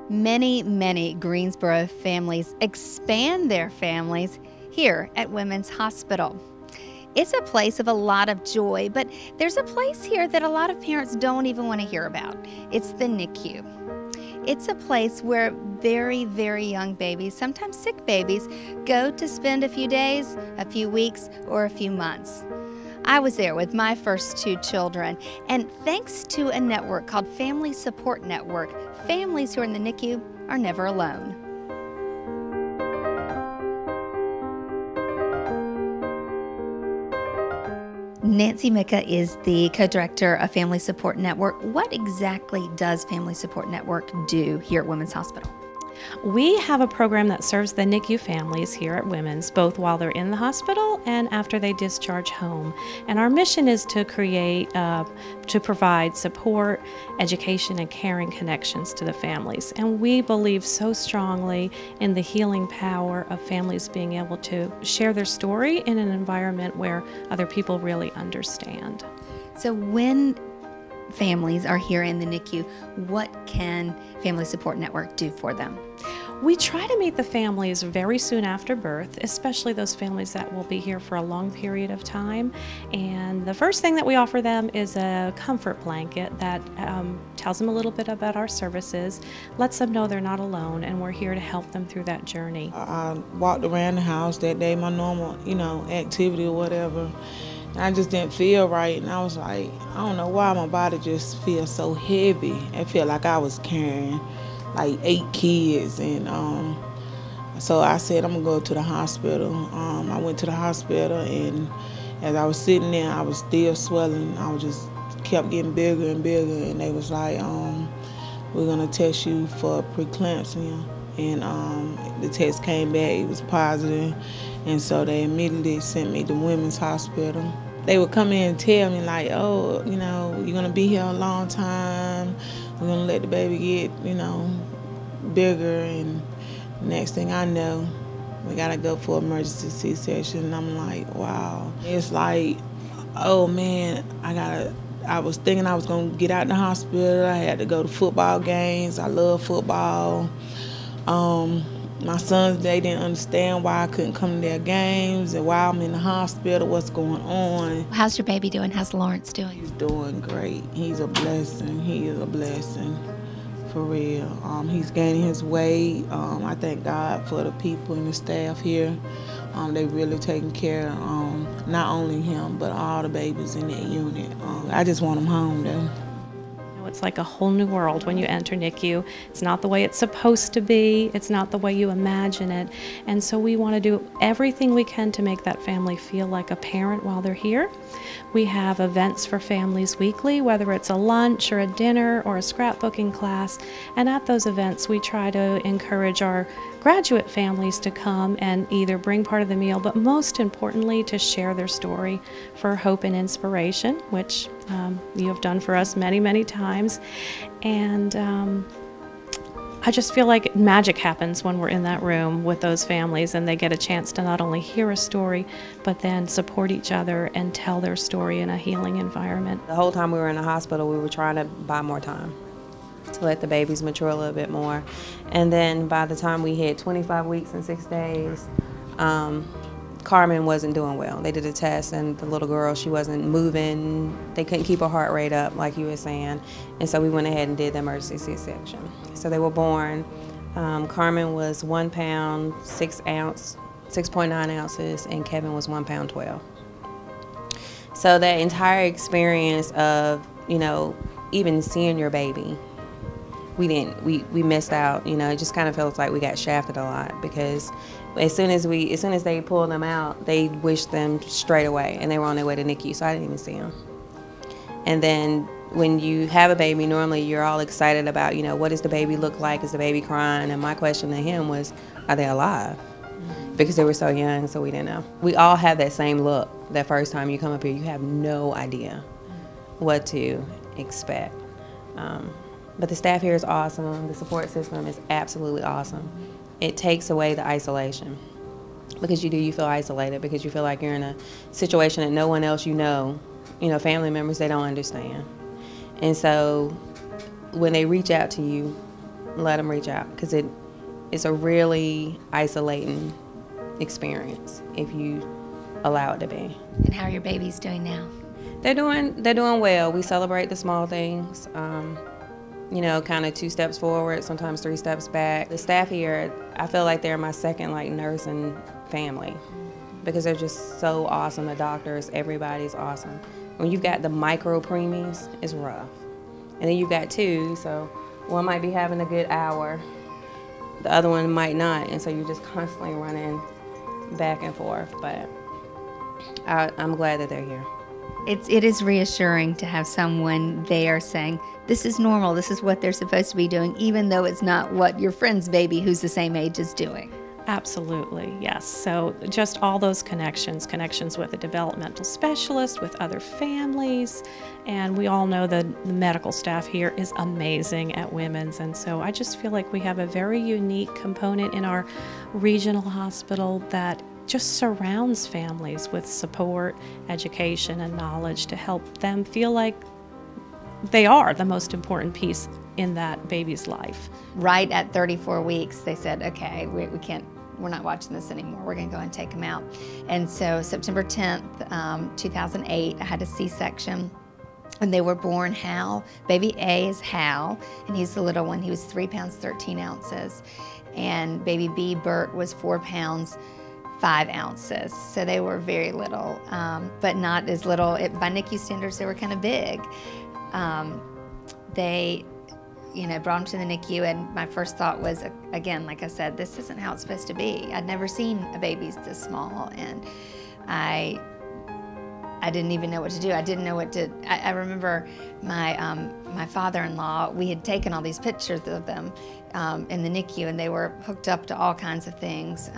Many Greensboro families expand their families here at Women's Hospital. It's a place of a lot of joy, but there's a place here that a lot of parents don't even want to hear about. It's the NICU. It's a place where very young babies, sometimes sick babies, go to spend a few days, a few weeks, or a few months. I was there with my first 2 children, and thanks to a network called Family Support Network, families who are in the NICU are never alone. Nancy Micca is the co-director of Family Support Network. What exactly does Family Support Network do here at Women's Hospital? We have a program that serves the NICU families here at Women's, both while they're in the hospital and after they discharge home. And our mission is to provide support, education, and caring connections to the families. And we believe so strongly in the healing power of families being able to share their story in an environment where other people really understand. So when families are here in the NICU, what can Family Support Network do for them? We try to meet the families very soon after birth, especially those families that will be here for a long period of time. And the first thing that we offer them is a comfort blanket that tells them a little bit about our services, lets them know they're not alone, and we're here to help them through that journey. I walked around the house that day, my normal, activity or whatever. And I just didn't feel right, and I was like, I don't know why my body just feels so heavy. I feel like I was carrying like 8 kids, and so I said I'm gonna go to the hospital. I went to the hospital, and as I was sitting there, I was still swelling. I was just kept getting bigger and bigger, and they was like, we're gonna test you for preeclampsia, and the test came back, it was positive. And so they immediately sent me to Women's Hospital. They would come in and tell me like, oh, you're gonna be here a long time. We're gonna let the baby get, bigger. And next thing I know, we gotta go for emergency C-section. And I'm like, wow. It's like, oh man, I was thinking I was gonna get out of the hospital. I had to go to football games. I love football. My sons, they didn't understand why I couldn't come to their games and why I'm in the hospital, what's going on. How's your baby doing? How's Lawrence doing? He's doing great. He's a blessing. He is a blessing, for real. He's gaining his weight. I thank God for the people and the staff here. They really taking care of not only him, but all the babies in that unit. I just want him home, though. It's like a whole new world when you enter NICU. It's not the way it's supposed to be. It's not the way you imagine it. And so we want to do everything we can to make that family feel like a parent while they're here. We have events for families weekly, whether it's a lunch or a dinner or a scrapbooking class. And at those events, we try to encourage our graduate families to come and either bring part of the meal, but most importantly, to share their story for hope and inspiration, which you have done for us many times. And I just feel like magic happens when we're in that room with those families, and they get a chance to not only hear a story, but then support each other and tell their story in a healing environment. The whole time we were in the hospital, we were trying to buy more time to let the babies mature a little bit more. And then by the time we hit 25 weeks and 6 days, Carmen wasn't doing well. They did a test, and the little girl, she wasn't moving. They couldn't keep her heart rate up, like you were saying. And so we went ahead and did the emergency C-section. So they were born. Carmen was 1 pound, 6.9 ounces, and Kevin was 1 pound, 12. So that entire experience of, even seeing your baby, we missed out. It just kind of feels like we got shafted a lot, because as soon as they pulled them out, they wished them straight away, and they were on their way to NICU, so I didn't even see them. And then when you have a baby, normally you're all excited about, what does the baby look like? Is the baby crying? And my question to him was, are they alive? Because they were so young, so we didn't know. We all have that same look that first time you come up here. You have no idea what to expect. But the staff here is awesome. The support system is absolutely awesome. It takes away the isolation, because you feel isolated, because you feel like you're in a situation that no one else family members, they don't understand. And so when they reach out to you, let them reach out, because it's a really isolating experience if you allow it to be. And how are your babies doing now? They're doing well. We celebrate the small things. You know, kind of 2 steps forward, sometimes 3 steps back. The staff here, I feel like they're my second nursing family, because they're just so awesome. The doctors, everybody's awesome. When you've got the micro preemies, it's rough. And then you've got 2, so one might be having a good hour, the other one might not, and so you're just constantly running back and forth. But I'm glad that they're here. It is reassuring to have someone there saying, this is normal, this is what they're supposed to be doing, even though it's not what your friend's baby who's the same age is doing. Absolutely, yes. So just all those connections with a developmental specialist, with other families, and we all know that the medical staff here is amazing at Women's, and so I just feel like we have a very unique component in our regional hospital that just surrounds families with support, education, and knowledge to help them feel like they are the most important piece in that baby's life. Right at 34 weeks, they said, okay, we're not watching this anymore. We're gonna go and take him out. And so September 10th, 2008, I had a C-section. And they were born Hal. Baby A is Hal, and he's the little one. He was 3 pounds, 13 ounces. And baby B, Bert, was 4 pounds, 5 ounces. So they were very little, but not as little. By NICU standards, they were kind of big. They, brought him to the NICU, and my first thought was, again, like I said, this isn't how it's supposed to be. I'd never seen a baby this small, and I didn't even know what to do. I didn't know what to. I remember my father-in-law. We had taken all these pictures of them in the NICU, and they were hooked up to all kinds of things.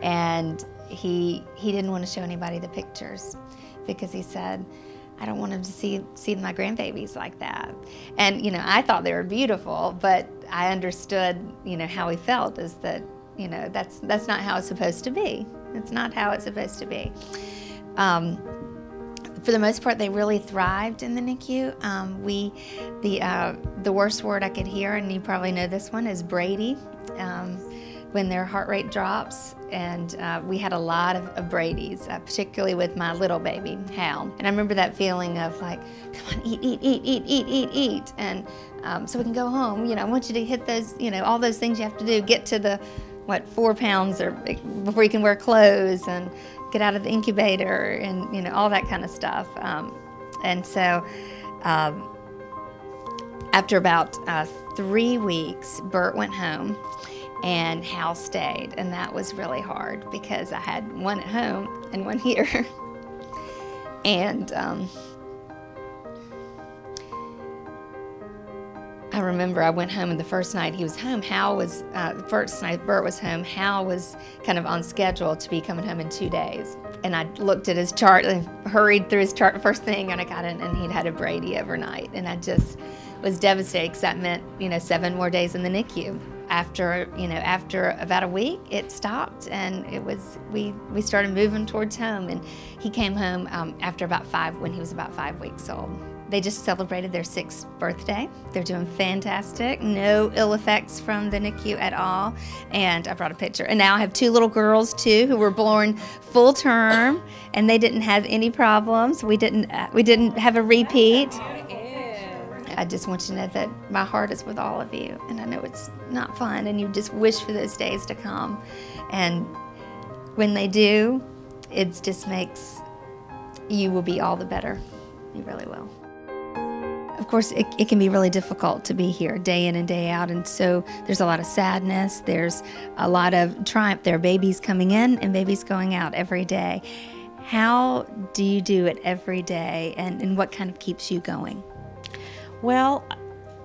And he didn't want to show anybody the pictures because he said, I don't want them to see my grandbabies like that. And I thought they were beautiful, but I understood how he felt, is that that's not how it's supposed to be. It's not how it's supposed to be. For the most part, they really thrived in the NICU. The worst word I could hear, and you probably know this one, is Brady, when their heart rate drops. And we had a lot of Brady's, particularly with my little baby, Hal. And I remember that feeling of like, come on, eat. And so we can go home. I want you to hit those, all those things you have to do, get to the, 4 pounds or before you can wear clothes and get out of the incubator and, all that kind of stuff. And so after about 3 weeks, Bert went home and Hal stayed. And that was really hard because I had one at home and one here. And I remember I went home, and the first night he was home, the first night Bert was home, Hal was kind of on schedule to be coming home in 2 days. And I looked at his chart and hurried through his chart first thing, and I got in, and he'd had a Brady overnight. And I just was devastated, because that meant, 7 more days in the NICU. After about a week, it stopped, and we started moving towards home. And he came home after when he was about 5 weeks old. They just celebrated their 6th birthday. They're doing fantastic. No ill effects from the NICU at all. And I brought a picture. And now I have 2 little girls too, who were born full term, and they didn't have any problems. We didn't have a repeat. I just want you to know that my heart is with all of you, and I know it's not fun, and you just wish for those days to come. And when they do, it just makes you will be all the better. You really will. Of course, it can be really difficult to be here day in and day out, and so there's a lot of sadness, there's a lot of triumph. There are babies coming in and babies going out every day. How do you do it every day, and what kind of keeps you going? Well,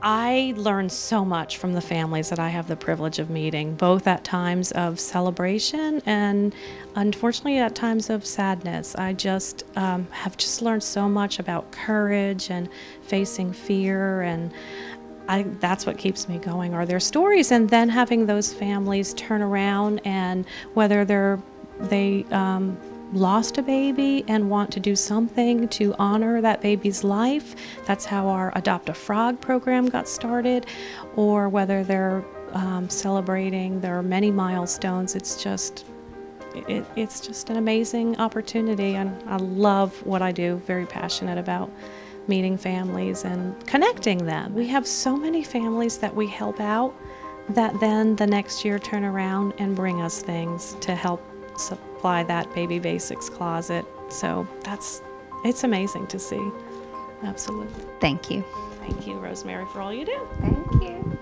I learn so much from the families that I have the privilege of meeting, both at times of celebration and unfortunately at times of sadness. I just have just learned so much about courage and facing fear, and that's what keeps me going, are their stories, and then having those families turn around, and whether they lost a baby and want to do something to honor that baby's life. That's how our Adopt a Frog program got started, or whether they're celebrating their many milestones. It's just an amazing opportunity, and I love what I do. Very passionate about meeting families and connecting them. We have so many families that we help out that then the next year turn around and bring us things to help supply that baby basics closet. So it's amazing to see. Absolutely. Thank you. Thank you, Rosemary, for all you do. Thank you.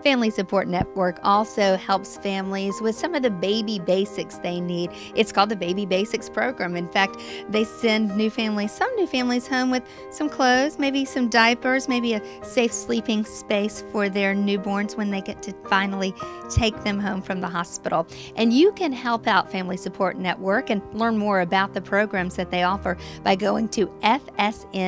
Family Support Network also helps families with some of the baby basics they need. It's called the Baby Basics Program. In fact, they send some new families home with some clothes, maybe some diapers, maybe a safe sleeping space for their newborns when they get to finally take them home from the hospital. And you can help out Family Support Network and learn more about the programs that they offer by going to fsncc.org.